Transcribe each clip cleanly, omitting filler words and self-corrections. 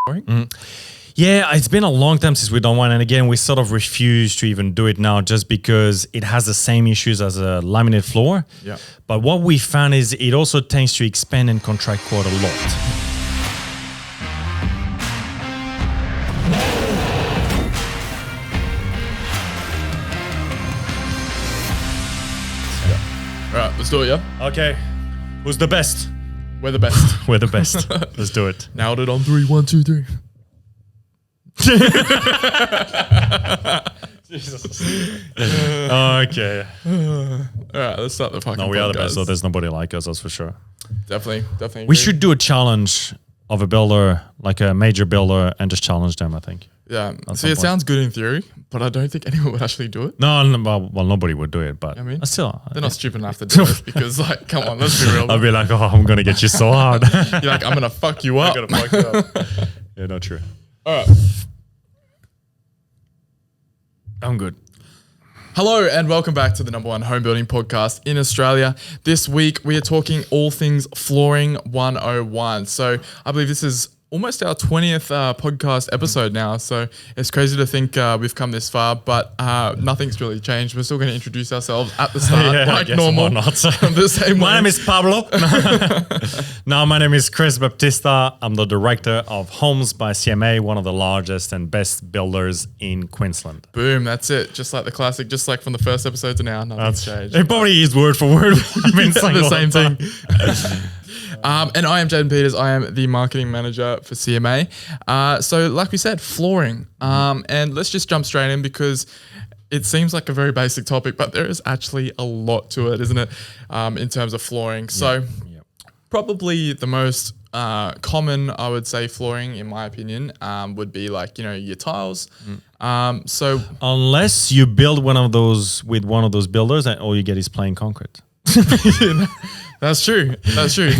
Yeah, it's been a long time since we've done one. And again, we sort of refuse to even do it now just because it has the same issues as a laminate floor. Yeah. But what we found is it also tends to expand and contract quite a lot. All right, let's do it, yeah? Okay. Who's the best? We're the best. We're the best. Let's do it. Nailed it on 3, 1, 2, 3. Okay. All right, let's start the fucking No, we are the podcast. best, so there's nobody like us, that's for sure. Definitely. We agree. should do a challenge of a builder, like a major builder, and just challenge them, I think. Yeah. At See, some it point. sounds good in theory, but I don't think anyone would actually do it. No, well, nobody would do it, but I mean, still. They're not stupid enough to do it because, like, come on, let's be real. I'll be like, oh, I'm going to get you so hard. You're like, I'm going to fuck you up. I'm going to fuck you up. Yeah, not true. All right. I'm good. Hello and welcome back to the #1 home building podcast in Australia. This week we are talking all things flooring 101. So I believe this is almost our 20th podcast episode now. So it's crazy to think we've come this far, but nothing's really changed. We're still going to introduce ourselves at the start, Yeah, I like guess normal. why not? The same My way. name is Pablo. No, my name is Chris Baptista. I'm the director of Homes by CMA, one of the largest and best builders in Queensland. Boom, that's it. Just like the classic, just like from the first episode to now, nothing's changed. It probably is word for word. I've been saying the all same time. thing. And I am Jaiden Peters. I am the marketing manager for CMA. So like we said, flooring. And let's just jump straight in because it seems like a very basic topic, but there is actually a lot to it, isn't it? In terms of flooring. So probably the most common, I would say, flooring, in my opinion, would be like, your tiles. So Unless you build one of those with one of those builders and all you get is plain concrete. That's true. That's true.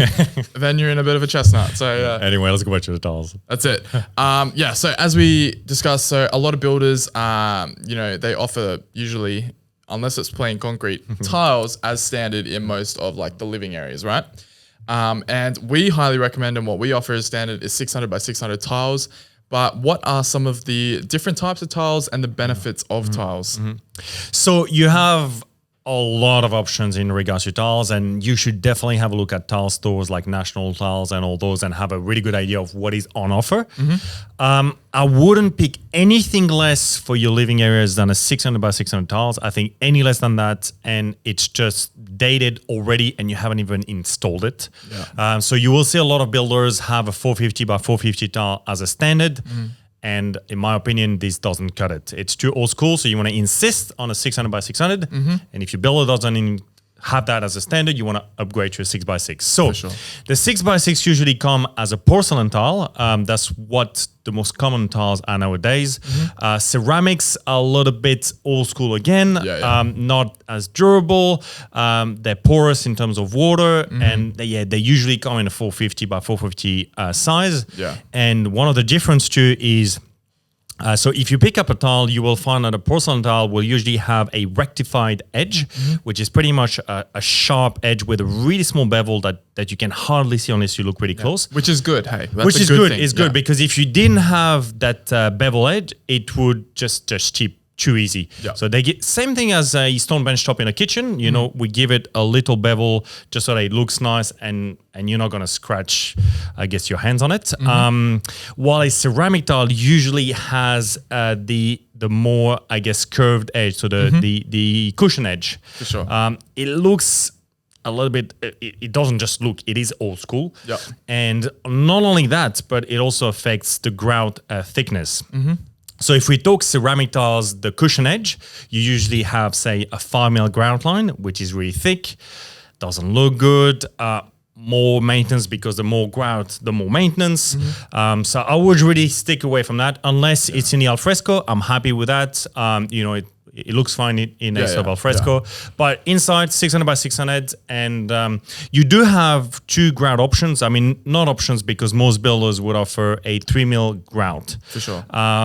Then you're in a bit of a chestnut. So Anyway, let's go back to the tiles. that's it. So as we discussed, so a lot of builders, they offer usually, unless it's plain concrete, tiles as standard in most of like the living areas, right? And we highly recommend, and what we offer as standard is 600 by 600 tiles. But what are some of the different types of tiles and the benefits of tiles? So you have a lot of options in regards to tiles, and you should definitely have a look at tile stores like National Tiles and all those and have a really good idea of what is on offer. I wouldn't pick anything less for your living areas than a 600 by 600 tiles. I think any less than that, and it's just dated already and you haven't even installed it. So you will see a lot of builders have a 450 by 450 tile as a standard. And in my opinion, this doesn't cut it. It's too old school. So you want to insist on a 600 by 600. And if your builder doesn't have that as a standard, you want to upgrade to a 6x6. So the 6x6 usually come as a porcelain tile. That's what the most common tiles are nowadays. Ceramics are a little bit old school again, not as durable. They're porous in terms of water, and they usually come in a 450 by 450 size. And one of the difference too is, so if you pick up a tile, you will find that a porcelain tile will usually have a rectified edge, which is pretty much a sharp edge with a really small bevel that you can hardly see unless you look really close. Which is good, hey. That's Which a is good good. thing. It's good because if you didn't have that bevel edge, it would just chip too easy. So they get same thing as a stone bench top in a kitchen. We give it a little bevel just so that it looks nice and you're not gonna scratch, I guess, your hands on it. While a ceramic tile usually has the more, I guess, curved edge, so the cushion edge. For sure. It looks a little bit, it doesn't just look, it is old school. And not only that, but it also affects the grout thickness. So if we talk ceramic tiles, the cushion edge, you usually have, say, a 5mm grout line, which is really thick, doesn't look good, more maintenance because the more grout, the more maintenance. So I would really stick away from that unless it's in the alfresco. I'm happy with that. It looks fine in a sub alfresco, but inside 600 by 600, and you do have two grout options. I mean, not options because most builders would offer a 3mm grout. For sure.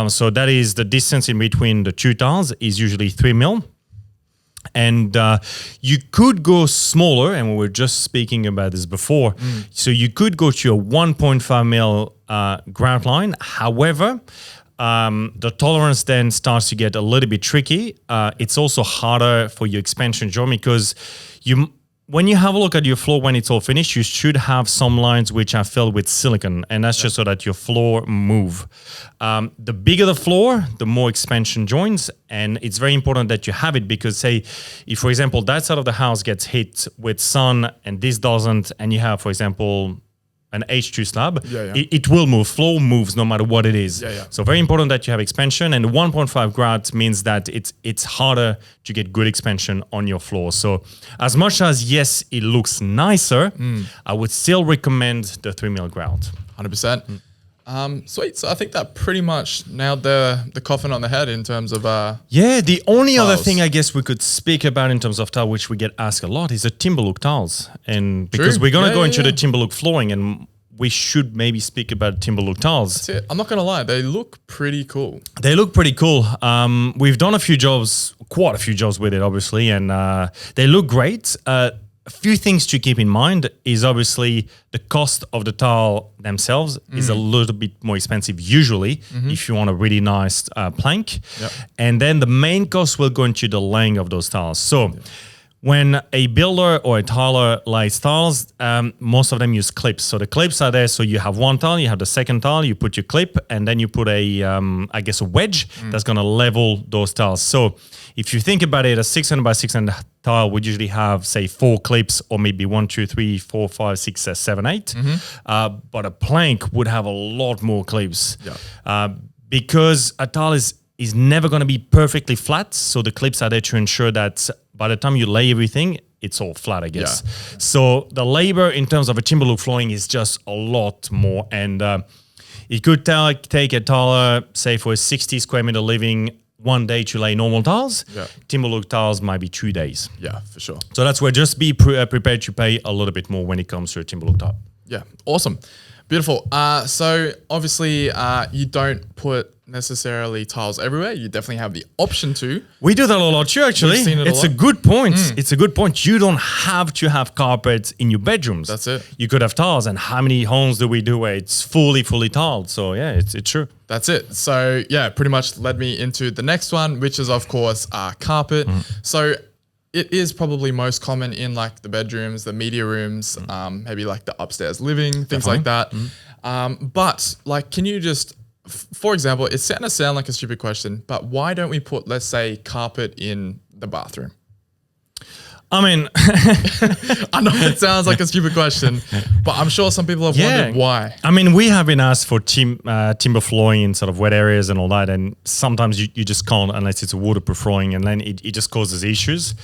So that is the distance in between the two tiles is usually 3mm. And you could go smaller, and we were just speaking about this before. So you could go to a 1.5mm grout line. However, the tolerance then starts to get a little bit tricky. It's also harder for your expansion joint because when you have a look at your floor when it's all finished, you should have some lines which are filled with silicone, and that's just so that your floor move. The bigger the floor, the more expansion joints, and it's very important that you have it because, say, if, for example, that side of the house gets hit with sun and this doesn't, and you have, for example, an H2 slab, it will move. Floor moves no matter what it is. So very important that you have expansion, and 1.5 grout means that it's harder to get good expansion on your floor. So as much as, yes, it looks nicer, I would still recommend the 3mm grout. 100%. Sweet. So I think that pretty much nailed the coffin on the head in terms of the only tiles. other thing I guess we could speak about in terms of tile, which we get asked a lot, is the Timberlook tiles. And because we're going to go into the Timberlook flooring, and we should maybe speak about Timberlook tiles. That's it. I'm not going to lie. They look pretty cool. They look pretty cool. We've done quite a few jobs with it, obviously, and they look great. A few things to keep in mind is obviously the cost of the tile themselves is a little bit more expensive usually if you want a really nice plank. And then the main cost will go into the laying of those tiles. So when a builder or a tiler lays tiles, most of them use clips. So the clips are there. So you have one tile, you have the second tile, you put your clip, and then you put a wedge that's going to level those tiles. So if you think about it, a 600 by 600 tile would usually have, say, 4 clips, or maybe 1, 2, 3, 4, 5, 6, 7, 8. But a plank would have a lot more clips because a tile is never going to be perfectly flat. So the clips are there to ensure that by the time you lay everything, it's all flat, I guess. So the labor in terms of a Timberlook flooring is just a lot more. And it could take a tiler, say, for a 60 square meter living, 1 day to lay normal tiles. Timberlook tiles might be 2 days. Yeah, for sure. So that's where just be prepared to pay a little bit more when it comes to a Timberlook tile. Yeah, awesome. Beautiful. So obviously you don't put necessarily tiles everywhere. You definitely have the option to. We do that a lot too, actually. It's a good point. It's a good point. You don't have to have carpets in your bedrooms. That's it. You could have tiles, and how many homes do we do where it's fully tiled? So yeah, it's true. That's it. So yeah, pretty much led me into the next one, which is of course carpet. So it is probably most common in like the bedrooms, the media rooms, maybe like the upstairs living, things like that. But like, can you just, for example, it's going to sound like a stupid question, but why don't we put, let's say, carpet in the bathroom? I mean, I know it sounds like a stupid question, but I'm sure some people have wondered why. I mean, we have been asked for timber flooring in sort of wet areas and all that, and sometimes you just can't unless it's a waterproof flooring, and then it just causes issues.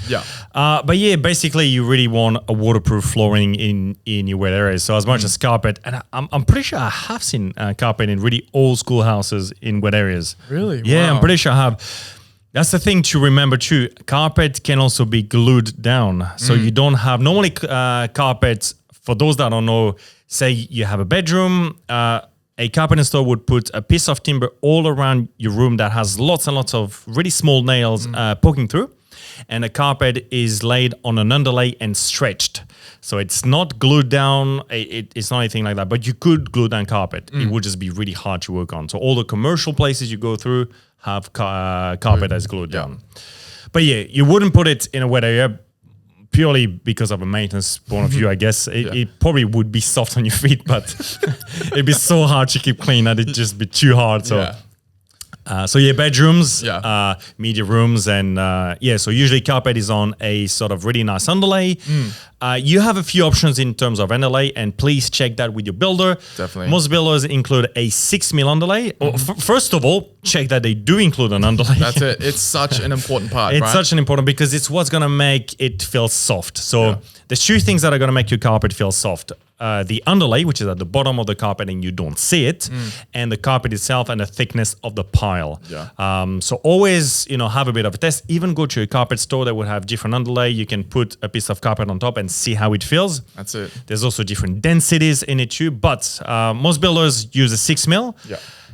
But yeah, basically you really want a waterproof flooring in your wet areas. So as much as carpet, and I'm pretty sure I have seen carpet in really old school houses in wet areas. Really? Yeah, Wow. I'm pretty sure I have. That's the thing to remember too. Carpet can also be glued down. So you don't have, normally carpets, for those that don't know, say you have a bedroom, a carpet installer would put a piece of timber all around your room that has lots and lots of really small nails poking through. And the carpet is laid on an underlay and stretched. So it's not glued down, it's not anything like that, but you could glue down carpet. It would just be really hard to work on. So all the commercial places you go through have carpet that's glued down. But yeah, you wouldn't put it in a wet area purely because of a maintenance point of view, I guess. It probably would be soft on your feet, but it'd be so hard to keep clean that it'd just be too hard. So. So yeah, bedrooms, media rooms, and so usually carpet is on a sort of really nice underlay. You have a few options in terms of underlay, and please check that with your builder. Definitely. Most builders include a 6mm underlay. First of all, check that they do include an underlay. That's it. It's such an important part, It's such an important, because it's what's going to make it feel soft. So there's 2 things that are going to make your carpet feel soft. The underlay, which is at the bottom of the carpet and you don't see it, and the carpet itself and the thickness of the pile. So always, have a bit of a test. Even go to a carpet store that would have different underlay. You can put a piece of carpet on top and see how it feels. That's it. There's also different densities in it too, but most builders use a 6mm.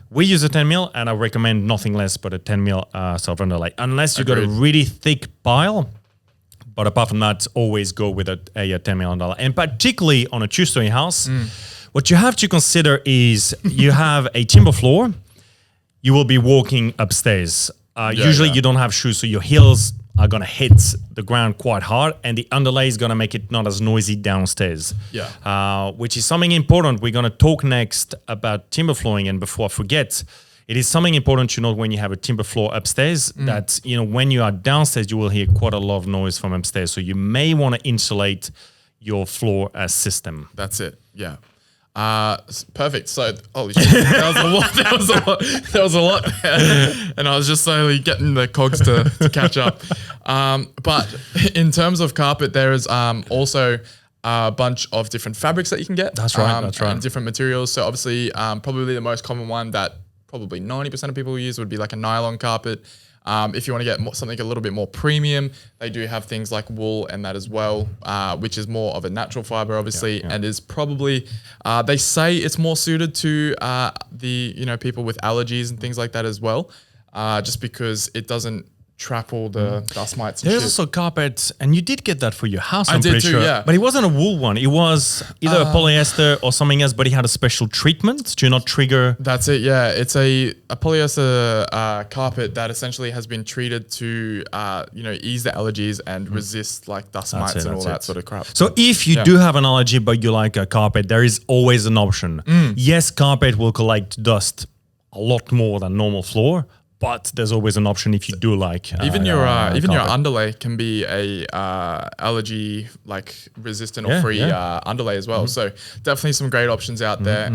We use a 10mm, and I recommend nothing less but a 10mm sort of underlay, unless you've got a really thick pile. But apart from that, always go with a 10mm underlay. And particularly on a 2-story house, What you have to consider is you have a timber floor. You will be walking upstairs. Usually you don't have shoes, so your heels are going to hit the ground quite hard, and the underlay is going to make it not as noisy downstairs. Which is something important. We're going to talk next about timber flooring, and before I forget, it is something important to note when you have a timber floor upstairs that, when you are downstairs, you will hear quite a lot of noise from upstairs. So you may want to insulate your floor system. That's it. Yeah. Perfect. So, holy shit, that was a lot. That was a lot there. And I was just slowly getting the cogs to catch up. But in terms of carpet, there is also a bunch of different fabrics that you can get. That's right. And different materials. So obviously, probably the most common one that probably 90% of people use would be like a nylon carpet. If you want to get something a little bit more premium, they do have things like wool and that as well, which is more of a natural fiber, obviously, and is probably, they say it's more suited to the people with allergies and things like that as well, just because it doesn't trap all the dust mites and There's shit. also carpet, and you did get that for your house, I I'm did pretty too, sure. yeah. But it wasn't a wool one. It was either a polyester or something else, but it had a special treatment to not trigger. That's it, yeah. It's a polyester carpet that essentially has been treated to, ease the allergies and resist like dust mites and all that sort of crap. So if you do have an allergy, but you like a carpet, there is always an option. Yes, carpet will collect dust a lot more than normal floor, but there's always an option if you do like even your underlay can be a allergy like resistant or free underlay as well. So definitely some great options out there.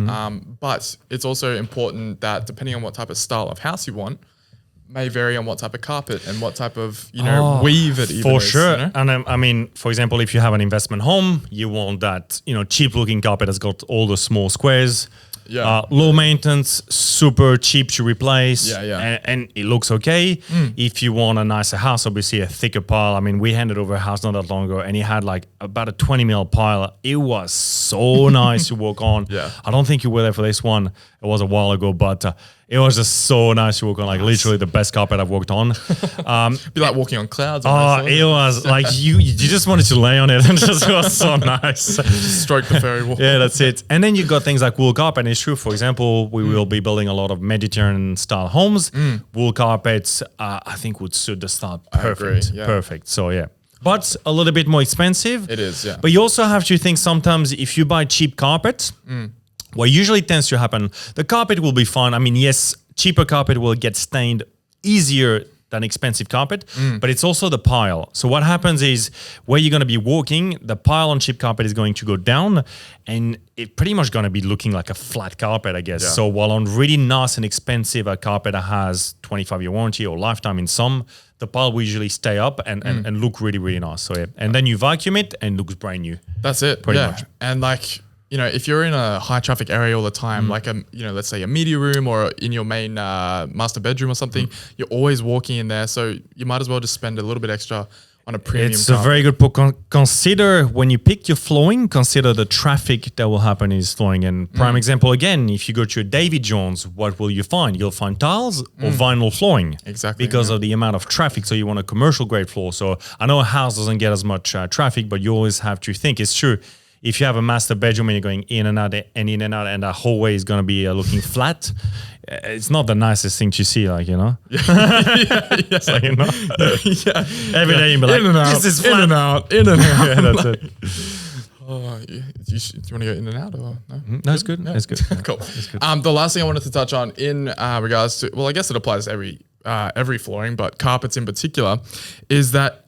But it's also important that depending on what type of style of house you want, may vary on what type of carpet and what type of weave it even for is, sure. And I mean, for example, if you have an investment home, you want that cheap looking carpet that's got all the small squares. Low maintenance, super cheap to replace, and it looks okay. If you want a nicer house, obviously a thicker pile. I mean, we handed over a house not that long ago, and it had like about a 20 mil pile. It was so nice to walk on. I don't think you were there for this one. It was a while ago, but it was just so nice to walk on. Like literally the best carpet I've walked on. Be like walking on clouds. It was like you just wanted to lay on it, and it was so nice. Just stroke the fairy wall. Yeah, that's it. And then you got things like wool carpet. And it's true. For example, we will be building a lot of Mediterranean style homes. Wool carpets, I think, would suit the style perfect. Perfect. So yeah. But a little bit more expensive. It is, yeah. But you also have to think sometimes if you buy cheap carpet, what usually tends to happen, the carpet will be fine. I mean, yes, cheaper carpet will get stained easier than expensive carpet, but it's also the pile. So what happens is where you're going to be walking, the pile on cheap carpet is going to go down, and it pretty much going to be looking like a flat carpet, I guess. So while on really nice and expensive a carpet that has 25-year warranty or lifetime in some, the pile will usually stay up and look really, really nice. So yeah, and then you vacuum it and it looks brand new. That's it. Pretty much. And like, if you're in a high traffic area all the time, like let's say a media room or in your main master bedroom or something, you're always walking in there. So you might as well just spend a little bit extra on a premium It's carpet. a very good point. Consider when you pick your flooring, consider the traffic that will happen in this flooring. And prime example, again, if you go to a David Jones, what will you find? You'll find tiles or vinyl flooring. Exactly. Because of the amount of traffic. So you want a commercial grade floor. So I know a house doesn't get as much traffic, but you always have to think, it's true. If you have a master bedroom and you're going in and out and in and out, and the hallway is going to be looking flat, it's not the nicest thing to see, like, It's like, every day you'll be like, in and out, this is flat. in and out, in and out. Yeah, that's it. Do you want to go in and out or no? No, it's good. It's good. Cool. The last thing I wanted to touch on in regards to, well, I guess it applies to every flooring, but carpets in particular, is that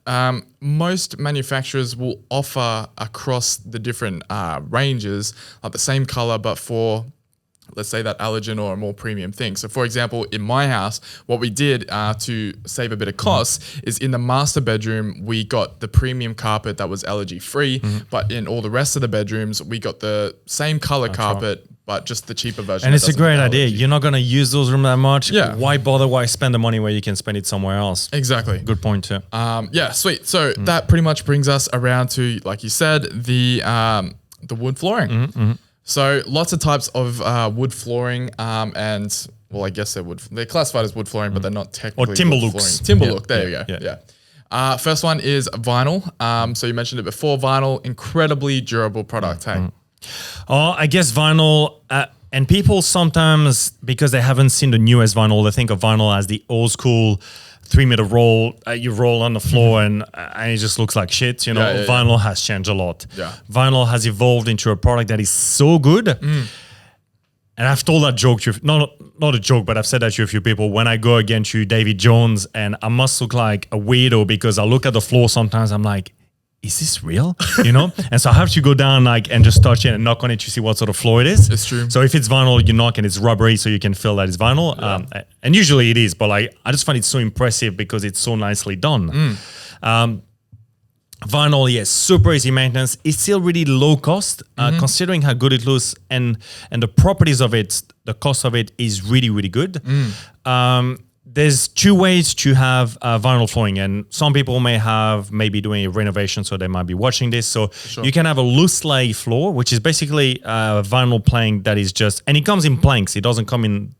most manufacturers will offer across the different ranges like the same color, but for, let's say, that allergen or a more premium thing. So for example, in my house, what we did to save a bit of cost is in the master bedroom, we got the premium carpet that was allergy free, but in all the rest of the bedrooms, we got the same color carpet, but just the cheaper version. And it's a great idea. You're not going to use those rooms that much. Yeah. Why bother? Why spend the money where you can spend it somewhere else? Exactly. Good point too. Yeah, sweet. So that pretty much brings us around to, like you said, the wood flooring. So lots of types of wood flooring, and well, I guess they're classified as wood flooring, but they're not technically or Timberlooks. Flooring. Timberlook, there you go. Yeah. First one is vinyl. So you mentioned it before. Vinyl, incredibly durable product. Hey, I guess vinyl, and people sometimes, because they haven't seen the newest vinyl, they think of vinyl as the old school 3-meter roll. You roll on the floor and it just looks like shit. Vinyl has changed a lot. Yeah. Vinyl has evolved into a product that is so good. And I've told that joke to not a joke, but I've said that to a few people. When I go again to David Jones, and I must look like a weirdo because I look at the floor sometimes, I'm like, is this real? And so I have to go down and just touch it and knock on it to see what sort of floor it is. It's true. So if it's vinyl, you knock and it's rubbery, so you can feel that it's vinyl. Yeah. And usually it is, but I just find it so impressive because it's so nicely done. Vinyl, yes, super easy maintenance. It's still really low cost, considering how good it looks and the properties of it. The cost of it is really, really good. There's two ways to have vinyl flooring, and some people may be doing a renovation, so they might be watching this. So you can have a loose lay floor, which is basically a vinyl plank that is and it comes in planks. It doesn't come in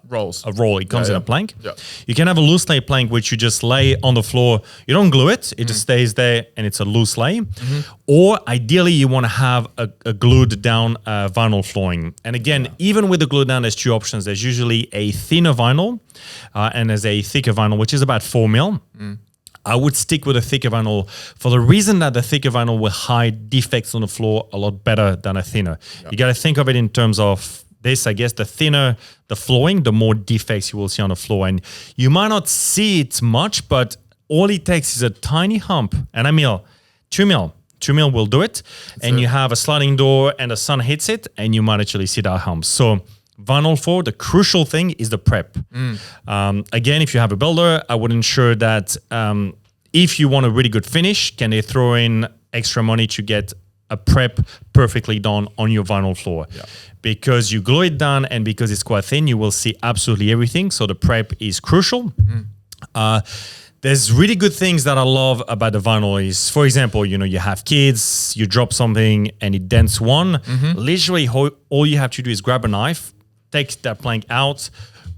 rolls. A roll. It comes in a plank. Yeah. You can have a loose lay plank, which you just lay on the floor. You don't glue it. It just stays there, and it's a loose lay. Or ideally, you want to have a glued down vinyl flooring. And again, even with the glued down, there's two options. There's usually a thinner vinyl, and there's a thicker vinyl, which is about 4 mil. I would stick with a thicker vinyl for the reason that the thicker vinyl will hide defects on the floor a lot better than a thinner. You got to think of it in terms of this, I guess. The thinner the flooring, the more defects you will see on the floor. And you might not see it much, but all it takes is a tiny hump and a mil, 2 mil. 2 mil will do it. You have a sliding door and the sun hits it and you might actually see that hump. So vinyl floor, the crucial thing is the prep. Again, if you have a builder, I would ensure that if you want a really good finish, can they throw in extra money to get a prep perfectly done on your vinyl floor? Because you glue it down and because it's quite thin, you will see absolutely everything. So the prep is crucial. There's really good things that I love about the vinyl is, for example, you have kids, you drop something and it dents one. Literally all you have to do is grab a knife, take that plank out,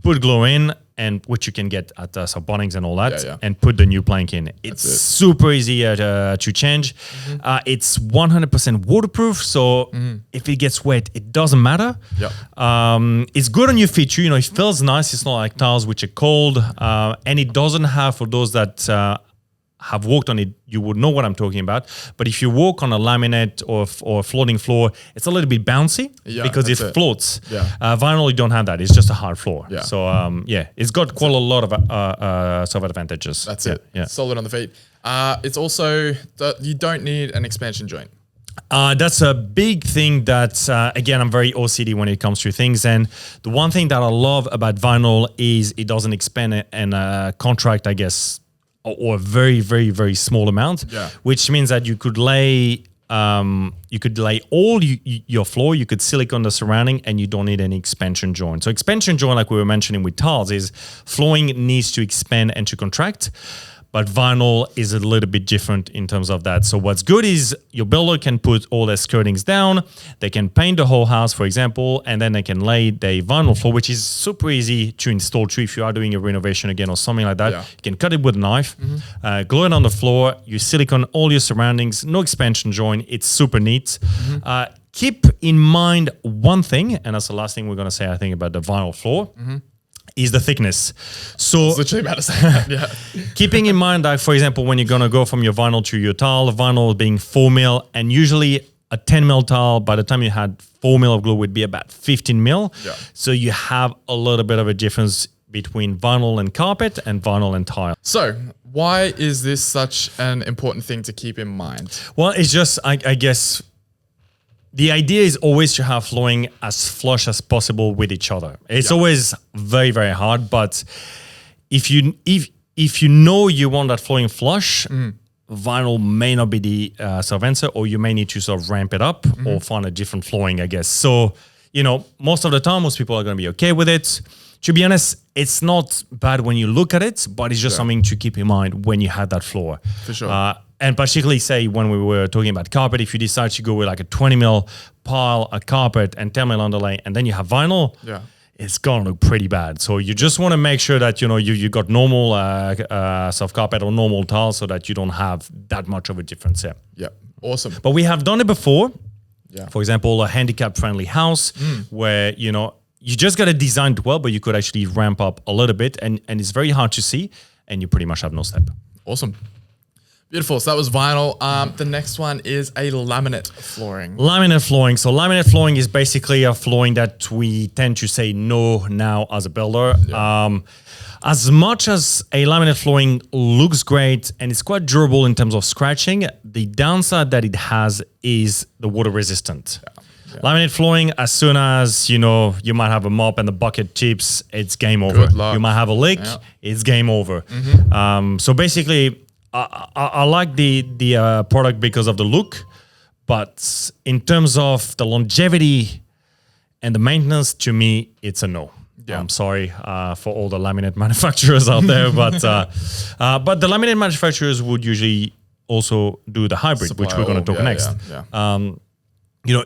put glue in, and which you can get at Bunnings and all that, and put the new plank in. It's super easy to change. It's 100% waterproof, so if it gets wet, it doesn't matter. It's good on your feet too. It feels nice. It's not like tiles which are cold, and it doesn't have, for those that have walked on it, you would know what I'm talking about. But if you walk on a laminate or a floating floor, it's a little bit bouncy because it floats. Vinyl, you don't have that. It's just a hard floor. So it's got quite a lot of sort of advantages. That's it. Solid on the feet. It's also that you don't need an expansion joint. That's a big thing that, again, I'm very OCD when it comes to things. And the one thing that I love about vinyl is it doesn't expand and contract, I guess, or a very, very, very small amount, which means that you could lay all your floor, you could silicone the surrounding, and you don't need any expansion joint. So expansion joint, like we were mentioning with tiles, is flooring needs to expand and to contract. But vinyl is a little bit different in terms of that. So what's good is your builder can put all their skirtings down. They can paint the whole house, for example, and then they can lay the vinyl floor, which is super easy to install too. If you are doing a renovation again or something like that, you can cut it with a knife, glue it on the floor. You silicone all your surroundings, no expansion joint. It's super neat. Keep in mind one thing, and that's the last thing we're going to say, I think, about the vinyl floor. Is the thickness. So I was literally about to say that, keeping in mind that, for example, when you're going to go from your vinyl to your tile, vinyl being 4 mil, and usually a 10 mil tile, by the time you had 4 mil of glue, would be about 15 mil. So you have a little bit of a difference between vinyl and carpet and vinyl and tile. So why is this such an important thing to keep in mind? Well, it's just, I guess, the idea is always to have flooring as flush as possible with each other. It's always very, very hard, but if you know you want that flooring flush, vinyl may not be the sort of answer, or you may need to sort of ramp it up or find a different flooring, I guess. So, most of the time, most people are going to be okay with it. To be honest, it's not bad when you look at it, but it's just something to keep in mind when you have that floor. For sure. And particularly, say, when we were talking about carpet, if you decide to go with like a 20 mil pile, a carpet, and 10 mil underlay, and then you have vinyl, it's going to look pretty bad. So you just want to make sure that, you got normal soft carpet or normal tile so that you don't have that much of a difference. Yeah. Awesome. But we have done it before. Yeah. For example, a handicap-friendly house where, you just got to design it well, but you could actually ramp up a little bit and it's very hard to see and you pretty much have no step. Awesome. Beautiful. So that was vinyl. The next one is a laminate flooring. Laminate flooring. So laminate flooring is basically a flooring that we tend to say no now as a builder. Yeah. As much as a laminate flooring looks great and it's quite durable in terms of scratching, the downside that it has is the water resistant. Yeah. Yeah. Laminate flooring, as soon as, you might have a mop and the bucket chips, it's game over. Good luck. You might have a leak, it's game over. So basically, I like the product because of the look, but in terms of the longevity and the maintenance, to me, it's a no. Yeah. I'm sorry for all the laminate manufacturers out there, but the laminate manufacturers would usually also do the hybrid, which we're going to talk next.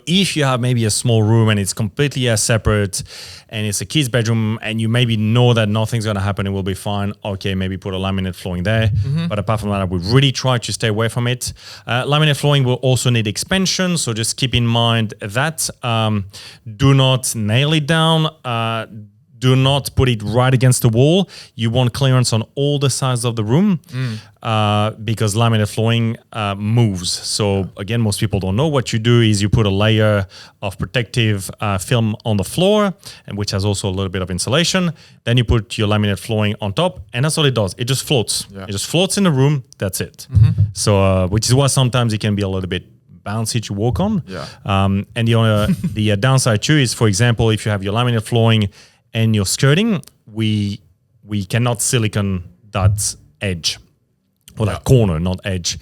If you have maybe a small room and it's completely separate and it's a kid's bedroom and you maybe know that nothing's going to happen, it will be fine. Okay, maybe put a laminate flooring there. But apart from that, I would really try to stay away from it. Laminate flooring will also need expansion. So just keep in mind that. Do not nail it down. Do not put it right against the wall. You want clearance on all the sides of the room because laminate flooring moves. So again, most people don't know. What you do is you put a layer of protective film on the floor, and which has also a little bit of insulation. Then you put your laminate flooring on top, and that's all it does. It just floats. Yeah. It just floats in the room. That's it. So which is why sometimes it can be a little bit bouncy to walk on. Yeah. And the downside too is, for example, if you have your laminate flooring and your skirting, we cannot silicone that edge or that corner, not edge,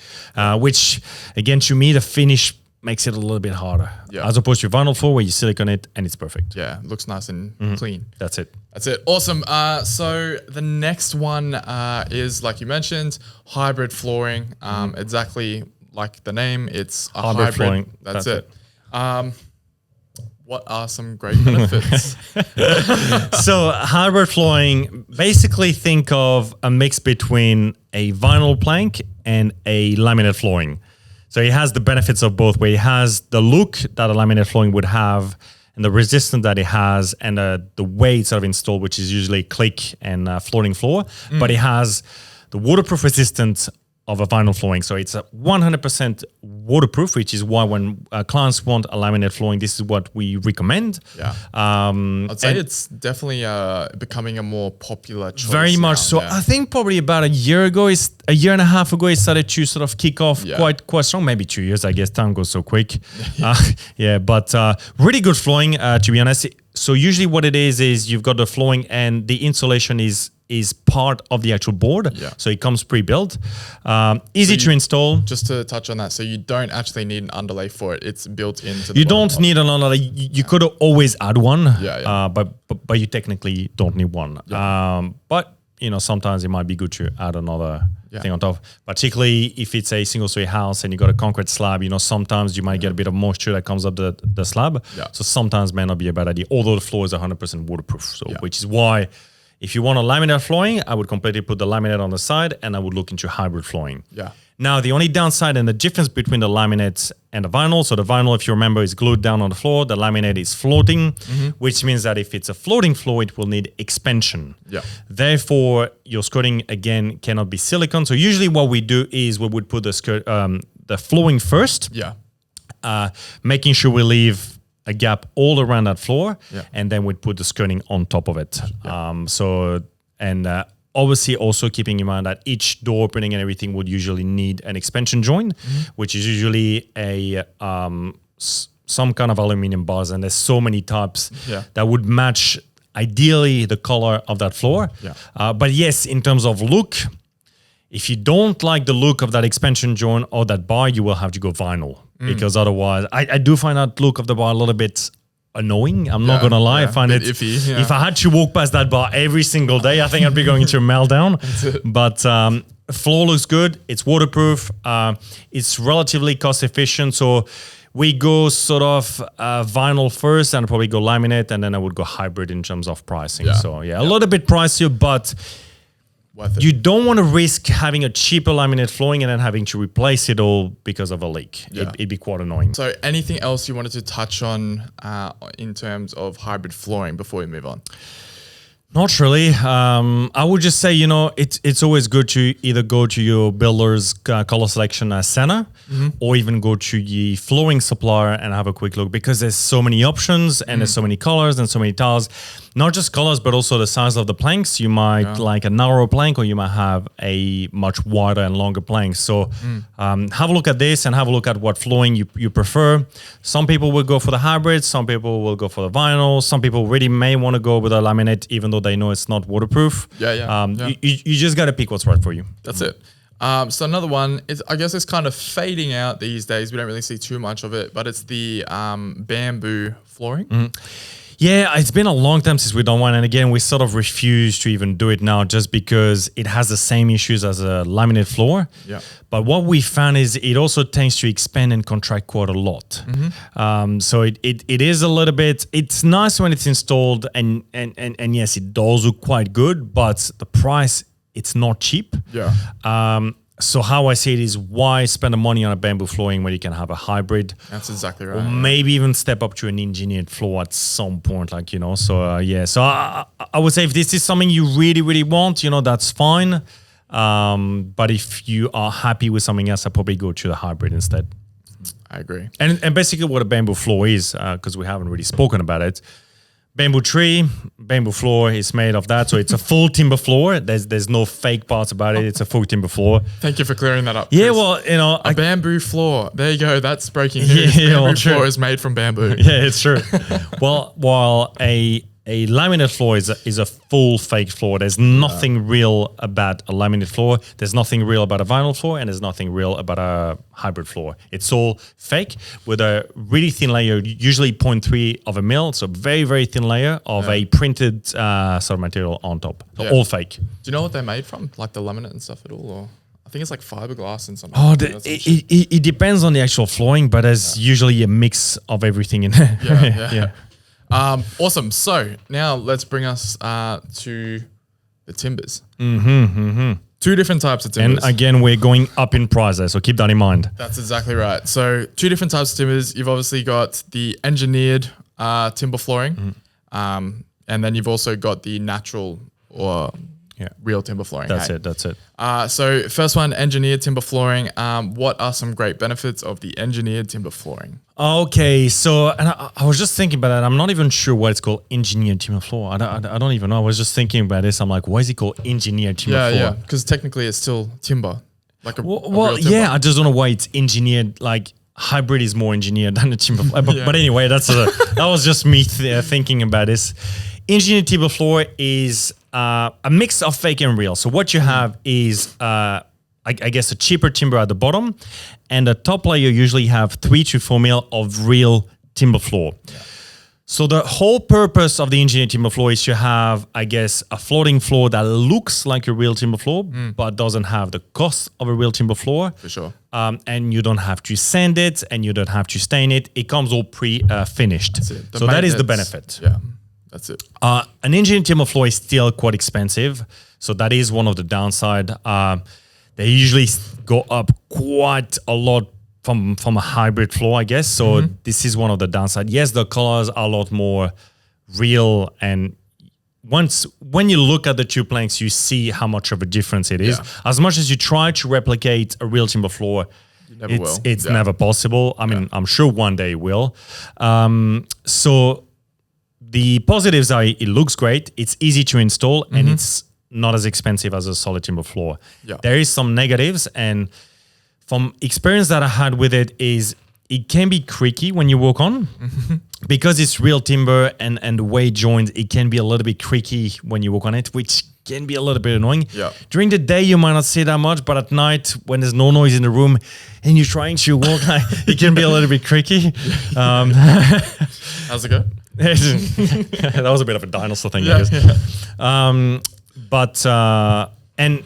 which again, to me, the finish makes it a little bit harder as opposed to vinyl floor where you silicone it and it's perfect. Yeah, it looks nice and clean. That's it. Awesome. So the next one is, like you mentioned, hybrid flooring. Exactly like the name, it's a hybrid flooring. That's it. What are some great benefits? So hybrid flooring, basically think of a mix between a vinyl plank and a laminate flooring. So it has the benefits of both, where it has the look that a laminate flooring would have and the resistance that it has and the way it's sort of installed, which is usually click and floating floor. But it has the waterproof resistance of a vinyl flooring. So it's a 100% waterproof, which is why when clients want a laminate flooring, this is what we recommend. Yeah. I'd say it's definitely becoming a more popular choice. Very much so. Yeah. I think probably about a year and a half ago, it started to sort of kick off quite strong. Maybe 2 years, I guess. Time goes so quick. But really good flooring, to be honest. So usually what it is you've got the flooring and the insulation is part of the actual board. Yeah. So it comes pre-built. Easy to install. Just to touch on that, so you don't actually need an underlay for it. It's built into the You don't need an underlay. You could always add one, but you technically don't need one. Yeah. But sometimes it might be good to add another thing on top, particularly if it's a single-story house and you got a concrete slab. Sometimes you might get a bit of moisture that comes up the slab. Yeah. So sometimes may not be a bad idea, although the floor is 100% waterproof. So which is why, if you want a laminate flooring, I would completely put the laminate on the side and I would look into hybrid flooring. Yeah. Now, the only downside and the difference between the laminate and the vinyl, so the vinyl, if you remember, is glued down on the floor. The laminate is floating, which means that if it's a floating floor, it will need expansion. Yeah. Therefore, your skirting, again, cannot be silicone. So usually what we do is we would put the flooring first, making sure we leave a gap all around that floor, and then we'd put the skirting on top of it. Obviously, also keeping in mind that each door opening and everything would usually need an expansion joint, which is usually some kind of aluminum bars, and there's so many types that would match ideally the color of that floor. Yeah. But yes, in terms of look, if you don't like the look of that expansion joint or that bar, you will have to go vinyl because otherwise, I do find that look of the bar a little bit annoying. I'm not gonna lie. I find it iffy. Yeah. If I had to walk past that bar every single day, I think I'd be going into a meltdown. But floor looks good. It's waterproof. It's relatively cost efficient. So we go sort of vinyl first, and I'd probably go laminate, and then I would go hybrid in terms of pricing. Yeah. So a little bit pricier, but worth it. You don't want to risk having a cheaper laminate flooring and then having to replace it all because of a leak. Yeah. It'd be quite annoying. So anything else you wanted to touch on in terms of hybrid flooring before we move on? Not really. I would just say, it's always good to either go to your builder's color selection center or even go to the flooring supplier and have a quick look, because there's so many options and there's so many colors and so many tiles. Not just colors, but also the size of the planks. You might like a narrow plank, or you might have a much wider and longer plank. So have a look at this and have a look at what flooring you prefer. Some people will go for the hybrid. Some people will go for the vinyl. Some people really may want to go with a laminate, even though they know it's not waterproof. You just got to pick what's right for you. That's it. So another one is, I guess it's kind of fading out these days. We don't really see too much of it, but it's the bamboo flooring. Yeah, it's been a long time since we've done one. And again, we sort of refuse to even do it now just because it has the same issues as a laminate floor. Yeah. But what we found is it also tends to expand and contract quite a lot. So it is a little bit, it's nice when it's installed and yes, it does look quite good, but the price, it's not cheap. Yeah. So how I see it is, why spend the money on a bamboo flooring when you can have a hybrid? That's exactly right. Or maybe even step up to an engineered floor at some point, So So I would say if this is something you really, really want, that's fine. But if you are happy with something else, I'd probably go to the hybrid instead. I agree. And basically what a bamboo floor is, because we haven't really spoken about it. Bamboo tree, bamboo floor is made of that. So it's a full timber floor. There's no fake parts about it. It's a full timber floor. Thank you for clearing that up. Yeah, Chris. well, a bamboo floor. There you go. That's breaking news. Bamboo floor is made from bamboo. Yeah, it's true. While a laminate floor is a full fake floor. There's nothing real about a laminate floor. There's nothing real about a vinyl floor, and there's nothing real about a hybrid floor. It's all fake with a really thin layer, usually 0.3 of a mil, so very, very thin layer of a printed sort of material on top. So all fake. Do you know what they're made from? Like the laminate and stuff at all? Or I think it's like fiberglass and something. Oh, it depends on the actual flooring, but there's usually a mix of everything in there. Yeah. Awesome. So now let's bring us to the timbers. Two different types of timbers. And again, we're going up in price there, so keep that in mind. That's exactly right. So two different types of timbers. You've obviously got the engineered timber flooring, and then you've also got the natural or real timber flooring. That's it. So first one, engineered timber flooring. What are some great benefits of the engineered timber flooring? Okay, so and I was just thinking about that. I'm not even sure why it's called engineered timber floor. I don't even know. I was just thinking about this. I'm like, why is it called engineered timber floor? Yeah, because technically it's still timber. Like a well, real timber. Yeah, I just don't know why it's engineered. Like hybrid is more engineered than the timber floor. But anyway, that was just me thinking about this. Engineered timber floor is a mix of fake and real. So what you have is, I guess, a cheaper timber at the bottom, and the top layer usually have 3 to 4 mil of real timber floor. Yeah. So the whole purpose of the engineered timber floor is to have, I guess, a floating floor that looks like a real timber floor, but doesn't have the cost of a real timber floor. For sure. And you don't have to sand it, and you don't have to stain it. It comes all pre-finished. So that is the benefit. Yeah. That's it. An engineered timber floor is still quite expensive, so that is one of the downside. They usually go up quite a lot from a hybrid floor, I guess. So this is one of the downside. Yes, the colors are a lot more real, and when you look at the two planks, you see how much of a difference it is. Yeah. As much as you try to replicate a real timber floor, it's never possible. I mean, I'm sure one day it will. So the positives are it looks great, it's easy to install, and it's not as expensive as a solid timber floor. Yeah. There is some negatives, and from experience that I had with it is it can be creaky when you walk on. Because it's real timber and the way it joins, it can be a little bit creaky when you walk on it, which can be a little bit annoying. Yeah. During the day, you might not see that much, but at night, when there's no noise in the room and you're trying to walk, it can be a little bit creaky. How's it go? That was a bit of a dinosaur thing, I guess. But and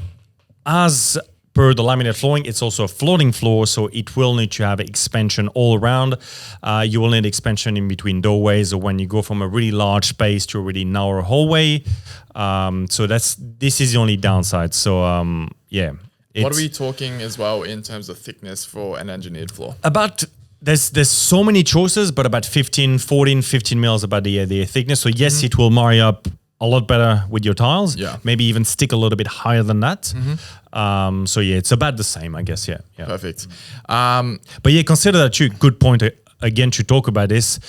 as per the laminate flooring, it's also a floating floor, so it will need to have expansion all around. You will need expansion in between doorways, or when you go from a really large space to a really narrow hallway. So this is the only downside. So yeah. What are we talking as well in terms of thickness for an engineered floor? There's so many choices, but about 15 mils about the thickness. So yes, it will marry up a lot better with your tiles. Yeah. Maybe even stick a little bit higher than that. So yeah, it's about the same, I guess. Yeah. Perfect. But yeah, consider that too. Good point again to talk about this.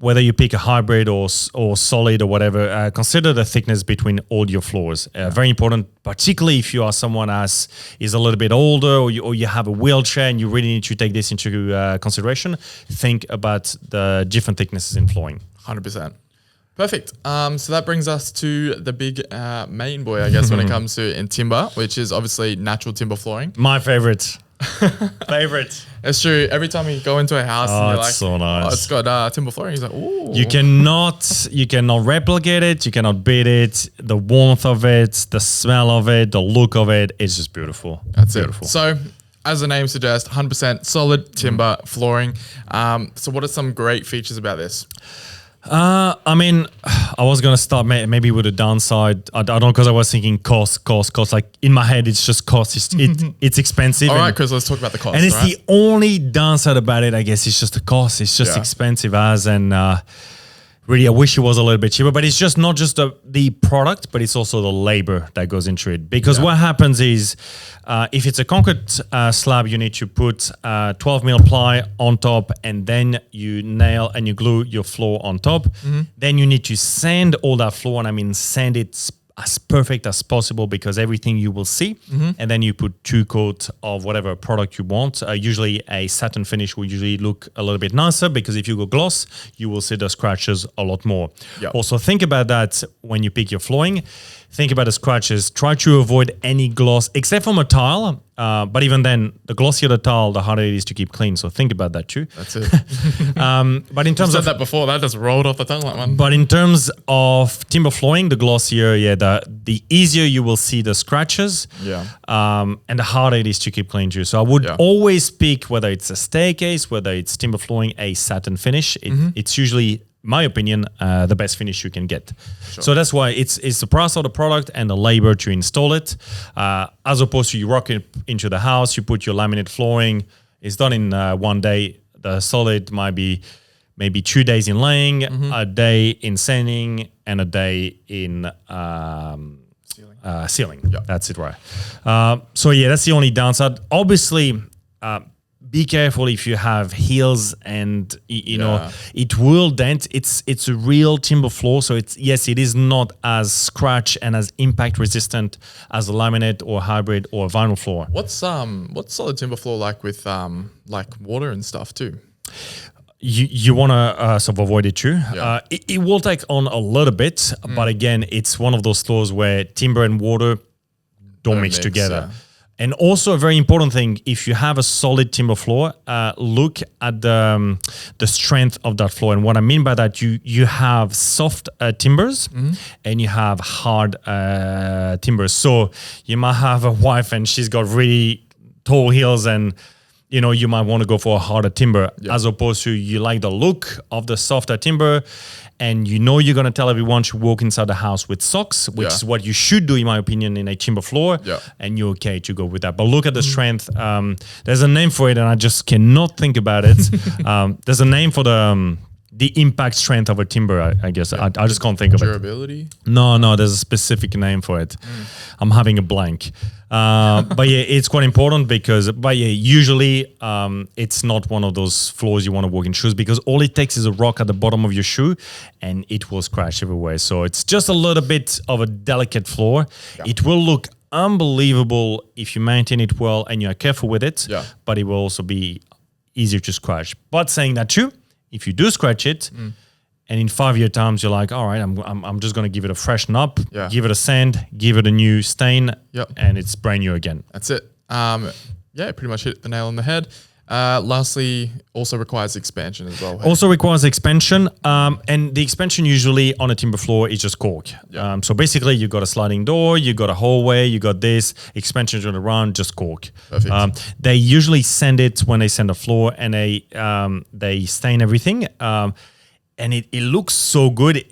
Whether you pick a hybrid or solid or whatever, consider the thickness between all your floors. Very important, particularly if you are someone is a little bit older, or you have a wheelchair and you really need to take this into consideration. Think about the different thicknesses in flooring. 100%. Perfect. So that brings us to the big main boy, I guess, when it comes to in timber, which is obviously natural timber flooring. My favorite. It's true. Every time you go into a house and you're it's like, so nice. oh, it's got timber flooring. He's like, ooh. You cannot replicate it. You cannot beat it. The warmth of it, the smell of it, the look of it. It's just beautiful. That's beautiful. It. So, as the name suggests, 100% solid timber flooring. So, what are some great features about this? I mean, I was gonna start maybe with a downside. I don't know, because I was thinking cost. Like in my head, it's just cost. It's expensive. All right, Chris, let's talk about the cost. And it's the only downside about it, I guess. It's just the cost. It's just expensive really, I wish it was a little bit cheaper, but it's just not just the product, but it's also the labor that goes into it. Because what happens is, if it's a concrete slab, you need to put 12 mil ply on top, and then you nail and you glue your floor on top. Then you need to sand all that floor, and I mean sand it as perfect as possible, because everything you will see. And then you put 2 coats of whatever product you want. Usually a satin finish will usually look a little bit nicer, because if you go gloss, you will see the scratches a lot more. Also think about that when you pick your flooring. Think about the scratches. Try to avoid any gloss, except from a tile. But even then, the glossier the tile, the harder it is to keep clean. So think about that too. That's it. But in terms of that before, that just rolled off the tongue like one. But in terms of timber flooring, the glossier, the easier you will see the scratches. And the harder it is to keep clean too. So I would always pick, whether it's a staircase, whether it's timber flooring, a satin finish. It's usually, my opinion, the best finish you can get. So that's why it's the price of the product and the labor to install it, as opposed to you rock it into the house, you put your laminate flooring, it's done in one day. The solid might be maybe 2 days in laying, a day in sanding, and a day in sealing. That's it, right? So yeah, that's the only downside. Obviously, be careful if you have heels, and you know it will dent. It's a real timber floor, so it is not as scratch and as impact resistant as a laminate or hybrid or vinyl floor. What's solid timber floor like with like water and stuff too? You want to sort of avoid it too. It will take on a little bit, but again, it's one of those floors where timber and water don't mix together. And also a very important thing, if you have a solid timber floor, look at the strength of that floor. And what I mean by that, you have soft timbers and you have hard timbers. So you might have a wife and she's got really tall heels, and you might want to go for a harder timber, as opposed to you like the look of the softer timber. And you're going to tell everyone to walk inside the house with socks, which is what you should do, in my opinion, in a timber floor. And you're okay to go with that. But look at the strength. There's a name for it, and I just cannot think about it. There's a name for the impact strength of a timber, I guess. I just can't think of it. Durability? No, there's a specific name for it. I'm having a blank. But yeah, it's quite important because, usually it's not one of those floors you want to walk in shoes, because all it takes is a rock at the bottom of your shoe and it will scratch everywhere. So it's just a little bit of a delicate floor. It will look unbelievable if you maintain it well and you are careful with it, but it will also be easier to scratch. But saying that too, if you do scratch it, and in 5 year times, you're like, all right, I'm just going to give it a freshen up, give it a sand, give it a new stain, and it's brand new again. That's it. Pretty much hit the nail on the head. Lastly, also requires expansion as well. Hey? Also requires expansion, and the expansion usually on a timber floor is just cork. Yeah. So basically, you got a sliding door, you got a hallway, you got this expansion on the round, just cork. Perfect. They usually sand it when they sand the floor, and they stain everything. And it looks so good.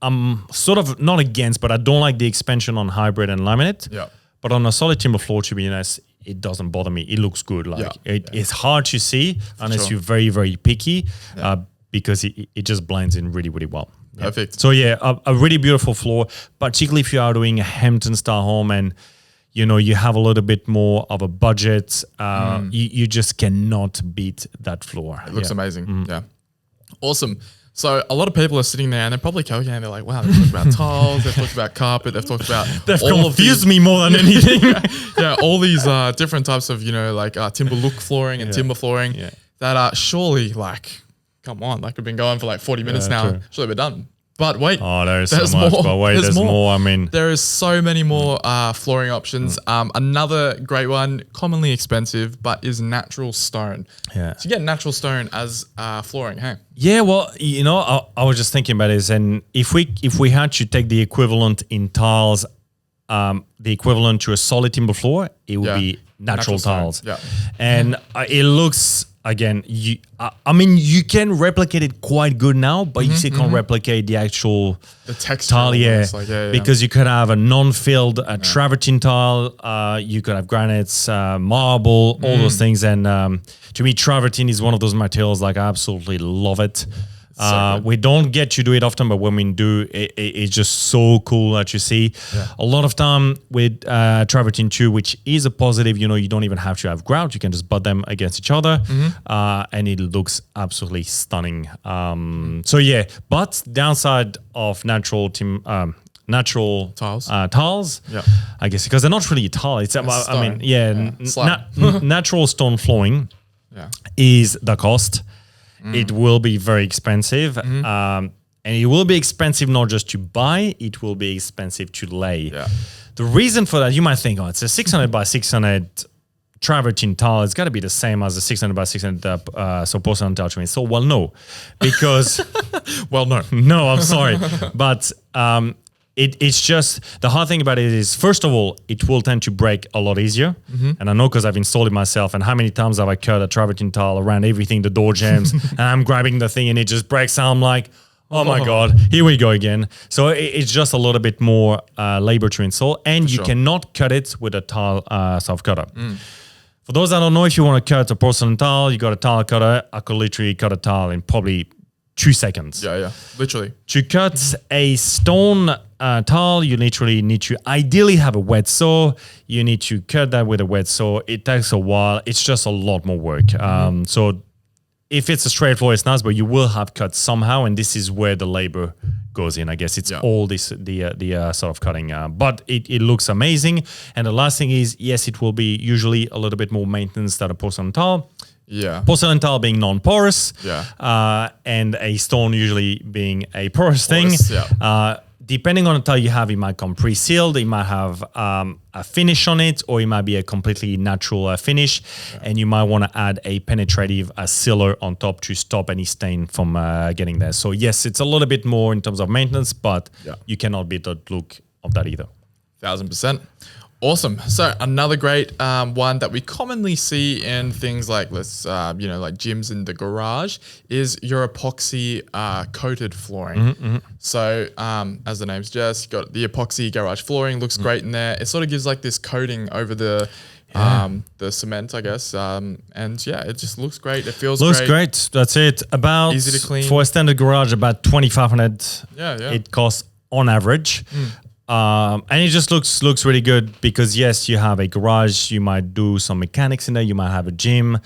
I'm sort of not against, but I don't like the expansion on hybrid and laminate. Yeah. But on a solid timber floor, to be honest, it doesn't bother me. It looks good. It's hard to see unless you're very, very picky, because it just blends in really, really well. Perfect. So a really beautiful floor, particularly if you are doing a Hampton style home and you have a little bit more of a budget. You just cannot beat that floor. It looks amazing. Yeah. Awesome. So a lot of people are sitting there and they're probably calculating. They're like, wow, they've talked about tiles, they've talked about carpet, they've talked about They've all confused me more than anything. all these different types of, Timberlook flooring and timber flooring that are surely come on, we've been going for 40 minutes now. True. Surely we're done. But wait, there's so much. more. But wait, there's more. I mean, there is so many more flooring options. Another great one, commonly expensive, but is natural stone. Yeah. So you get natural stone as flooring, hey? Yeah, well, I was just thinking about this, and if we had to take the equivalent in tiles, the equivalent to a solid timber floor, it would be natural tiles. Yeah. And it looks. Again, you can replicate it quite good now, but you still can't replicate the actual texture tile, because you could have a non-filled travertine tile, you could have granites, marble, all those things. And to me, travertine is one of those materials I absolutely love it. We don't get to do it often, but when we do, it's just so cool that you see. Yeah. A lot of time with travertine too, which is a positive, you don't even have to have grout. You can just butt them against each other, and it looks absolutely stunning. But downside of natural tiles, I guess, because they're not really a tile. It's natural stone flooring is the cost. It will be very expensive, and it will be expensive not just to buy, it will be expensive to lay. Yeah. The reason for that, you might think, it's a 600 by 600 travertine tile. It's got to be the same as a 600 by 600 porcelain tile to install. Well, no, because... No, I'm sorry. But it's just, the hard thing about it is, first of all, it will tend to break a lot easier. And I know because I've installed it myself, and how many times have I cut a travertine tile around everything, the door jams, and I'm grabbing the thing and it just breaks. And I'm like, oh my God, here we go again. So it's just a little bit more labor to install, and you cannot cut it with a tile soft cutter. For those that don't know, if you want to cut a porcelain tile, you got a tile cutter. I could literally cut a tile in probably 2 seconds. Yeah, literally. To cut a stone tile, you literally need to ideally have a wet saw. You need to cut that with a wet saw. It takes a while. It's just a lot more work. So if it's a straight floor, it's nice, but you will have cut somehow, and this is where the labor goes in. I guess it's all this the sort of cutting, but it looks amazing. And the last thing is, yes, it will be usually a little bit more maintenance than a porcelain tile. Yeah. Porcelain tile being non-porous, and a stone usually being a porous thing. Depending on the tile you have, it might come pre-sealed, it might have a finish on it, or it might be a completely natural finish, and you might want to add a penetrative sealer on top to stop any stain from getting there. So yes, it's a little bit more in terms of maintenance, but you cannot beat the look of that either. 1000%. Awesome. So another great one that we commonly see in things like like gyms in the garage is your epoxy coated flooring. So as the name suggests, you got the epoxy garage flooring, looks great in there. It sort of gives like this coating over the cement, I guess. It just looks great. It feels great. That's it. About easy to clean. For a standard garage, about $2,500. Yeah. It costs on average. And it just looks really good because yes, you have a garage, you might do some mechanics in there, you might have a gym.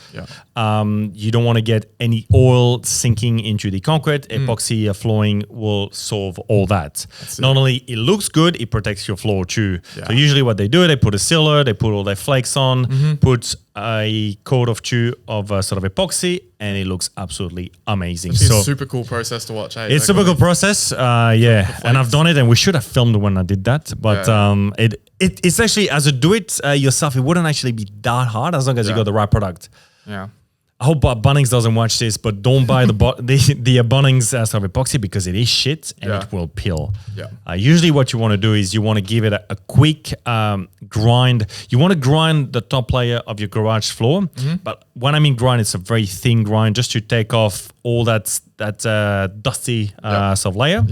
You don't want to get any oil sinking into the concrete. Epoxy flooring will solve all that. Not only it looks good, it protects your floor too. So usually what they do, they put a sealer, they put all their flakes on, put a coat of sort of epoxy, and it looks absolutely amazing. It's a super cool process to watch. It's a super cool process. And I've done it, and we should have filmed when I did that. But it's actually, as a do it yourself, it wouldn't actually be that hard as long as you got the right product. Yeah. I hope Bunnings doesn't watch this, but don't buy the Bunnings of epoxy because it is shit and it will peel. Yeah. Usually what you want to do is you want to give it a quick grind. You want to grind the top layer of your garage floor, but when I mean grind, it's a very thin grind just to take off all that dusty sort of layer,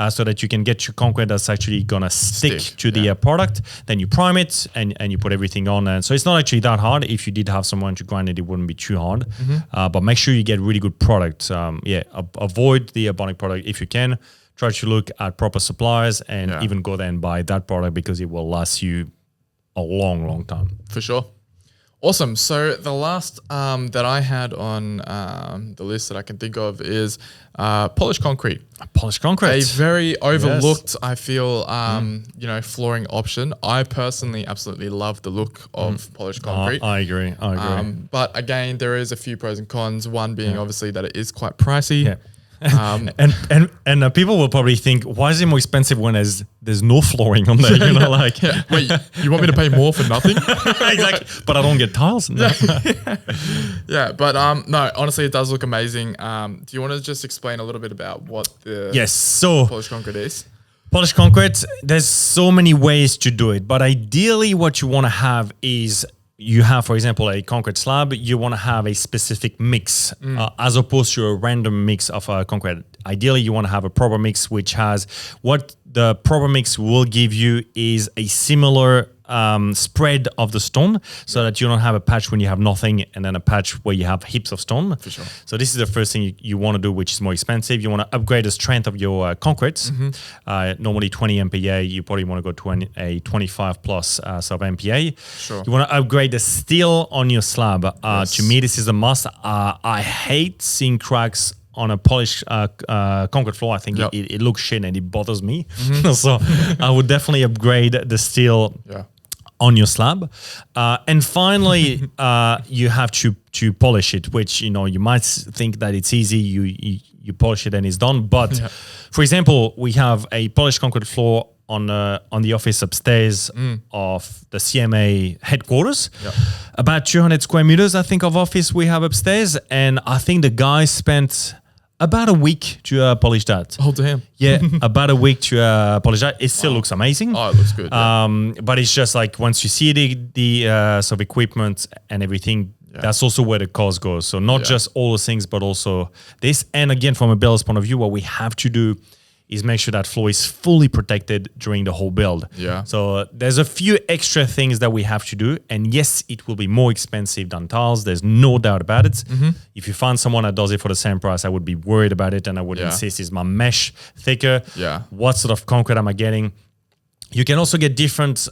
so that you can get your concrete that's actually gonna stick to the product. Then you prime it and you put everything on, and so it's not actually that hard. If you did have someone to grind it, it wouldn't be too hard. But make sure you get really good product. Avoid the Ebonic product if you can. Try to look at proper suppliers and even go there and buy that product because it will last you a long time. For sure. Awesome. So the last that I had on the list that I can think of is polished concrete. Polished concrete. A very overlooked, I feel, flooring option. I personally absolutely love the look of polished concrete. I agree. But again, there is a few pros and cons. One being obviously that it is quite pricey. Yeah. And people will probably think, why is it more expensive when there's no flooring on there? Wait, you want me to pay more for nothing? Exactly. But I don't get tiles. No. Yeah, but no, honestly, it does look amazing. Do you want to just explain a little bit about what the polished concrete is? Polished concrete, there's so many ways to do it, but ideally what you want to have is you have, for example, a concrete slab, you want to have a specific mix as opposed to a random mix of concrete. Ideally, you want to have a proper mix, which has what the proper mix will give you is a similar spread of the stone so that you don't have a patch when you have nothing and then a patch where you have heaps of stone. For sure. So this is the first thing you want to do, which is more expensive. You want to upgrade the strength of your concrete. Normally 20 MPa, you probably want to go to a 25 plus sub MPa. Sure. You want to upgrade the steel on your slab. To me, this is a must. I hate seeing cracks on a polished concrete floor. I think it looks shit and it bothers me. So I would definitely upgrade the steel on your slab. And finally, you have to polish it, which, you might think that it's easy. You polish it and it's done. But for example, we have a polished concrete floor on the office upstairs of the CMA headquarters. About 200 square meters, I think, of office we have upstairs. And I think the guys spent about a week to polish that. Oh, damn. Yeah, about a week to polish that. It still looks amazing. Oh, it looks good. But it's just like once you see the sort of equipment and everything, that's also where the cost goes. So not just all those things, but also this. And again, from a builder's point of view, what we have to do is make sure that floor is fully protected during the whole build. So there's a few extra things that we have to do. And yes, it will be more expensive than tiles. There's no doubt about it. If you find someone that does it for the same price, I would be worried about it. And I would insist, is my mesh thicker? What sort of concrete am I getting? You can also get different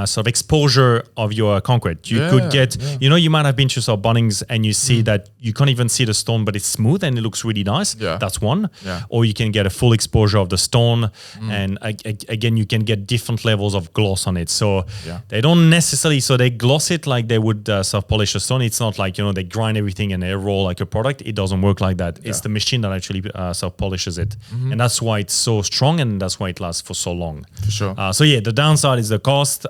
sort of exposure of your concrete. You could get, you might have been to some Bunnings and you see that you can't even see the stone, but it's smooth and it looks really nice. That's one. Or you can get a full exposure of the stone. And again, you can get different levels of gloss on it. So they don't necessarily, so they gloss it like they would self-polish a stone. It's not like, they grind everything and they roll like a product. It doesn't work like that. It's the machine that actually self-polishes it. And that's why it's so strong and that's why it lasts for so long. For sure. So the downside is the cost.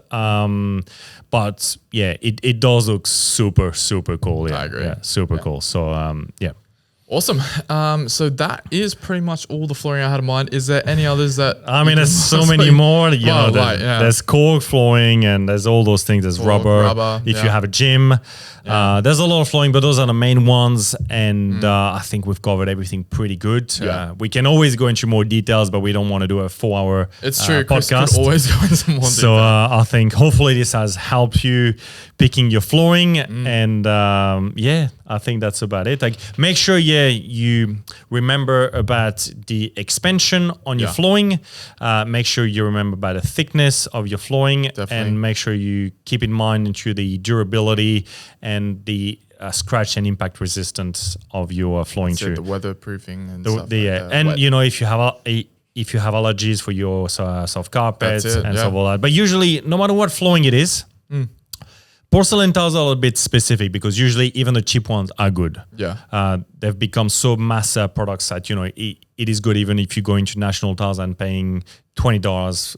But it does look super cool. I agree. Super cool. So awesome. So that is pretty much all the flooring I had in mind. Is there any others that? I mean, there's so many more. There's cork flooring and there's all those things. There's rubber. If you have a gym, there's a lot of flooring, but those are the main ones. And I think we've covered everything pretty good. We can always go into more details, but we don't want to do a 4-hour it's true. podcast. Chris could always go into more detail. So I think hopefully this has helped you picking your flooring. And I think that's about it. Like, make sure you remember about the expansion on your flooring. Make sure you remember about the thickness of your flooring. And make sure you keep in mind into the durability and the scratch and impact resistance of your flooring too. The weatherproofing and stuff like that. And if you have allergies for your soft carpets and stuff like that. But usually, no matter what flooring it is, porcelain tiles are a little bit specific because usually even the cheap ones are good. They've become so mass products that, it is good even if you go into national tiles and paying $20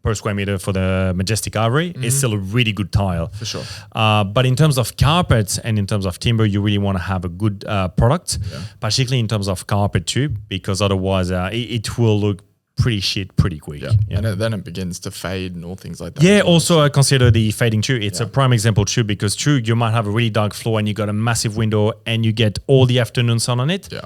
per square meter for the Majestic Ivory is still a really good tile. For sure. But in terms of carpets and in terms of timber, you really want to have a good product, particularly in terms of carpet too, because otherwise it will look pretty shit pretty quick. And then it begins to fade and all things like that. Yeah, also I consider the fading too. It's a prime example too, because true, you might have a really dark floor and you got a massive window and you get all the afternoon sun on it. Yeah.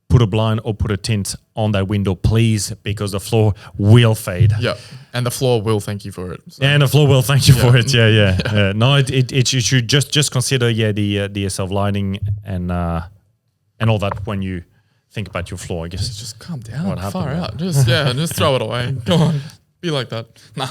Put a blind or put a tint on that window, please, because the floor will fade. Yeah, and the floor will thank you for it. So. And the floor will thank you for it. Yeah. No, it you should just consider the self-lighting and all that when you think about your floor. I guess Just calm down. What happened Far there? out. Just throw it away. Go on, be like that. Nah.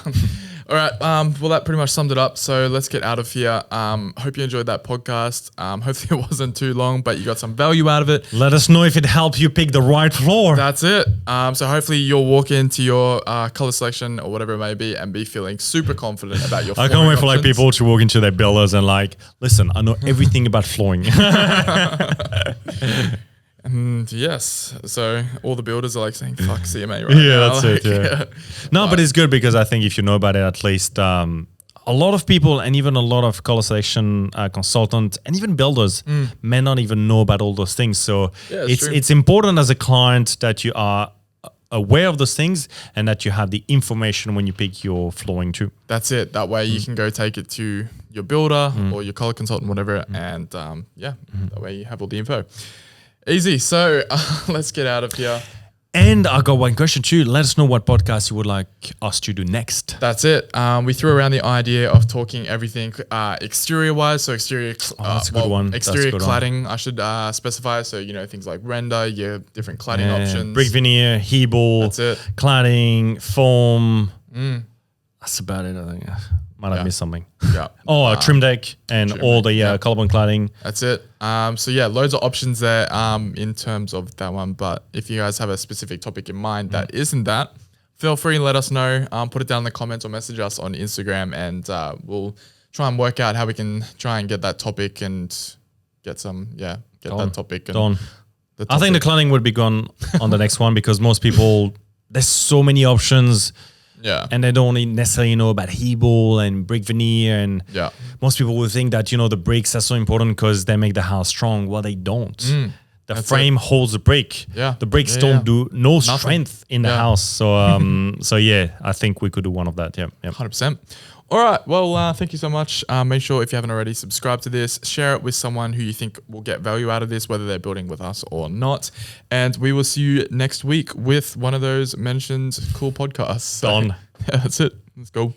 All right. Well, that pretty much summed it up. So let's get out of here. Hope you enjoyed that podcast. Hopefully it wasn't too long, but you got some value out of it. let us know if it helped you pick the right floor. That's it. So hopefully you'll walk into your color selection or whatever it may be and be feeling super confident about your I flooring can't wait for like options. people to walk into their builders and like, listen, I know everything about flooring. And yes. So all the builders are like saying, fuck CMA right now. That's it. Yeah. No, but it's good because I think if you know about it, at least a lot of people and even a lot of color selection consultants and even builders may not even know about all those things. So true. it's important as a client that you are aware of those things and that you have the information when you pick your flooring too. That's it. That way you can go take it to your builder or your color consultant, whatever. And that way you have all the info. Easy. So let's get out of here. And I got one question too. Let us know what podcast you would like us to do next. That's it. We threw around the idea of talking everything exterior wise. So exterior, that's a good one. Exterior That's a good cladding, I should specify. So, things like render, your different cladding options. Brick veneer, hebel, That's it. cladding, foam. That's about it, I think. Might have missed something. Yeah. Oh, a trim deck and all the carbon cladding. That's it. So loads of options there in terms of that one. But if you guys have a specific topic in mind that isn't that, feel free and let us know. Put it down in the comments or message us on Instagram and we'll try and work out how we can try and get that topic and get that topic. And I think the cladding would be gone on the next one because most people, there's so many options. Yeah. And they don't necessarily know about hebel and brick veneer. And most people will think that, the bricks are so important because they make the house strong. Well, they don't. The frame holds the brick. Yeah. The bricks don't do no strength in the house. So, I think we could do one of that. Yeah. 100%. All right. Well, thank you so much. Make sure if you haven't already, subscribe to this, share it with someone who you think will get value out of this, whether they're building with us or not. And we will see you next week with one of those mentioned cool podcasts. So, Done. Yeah, that's it. Let's go.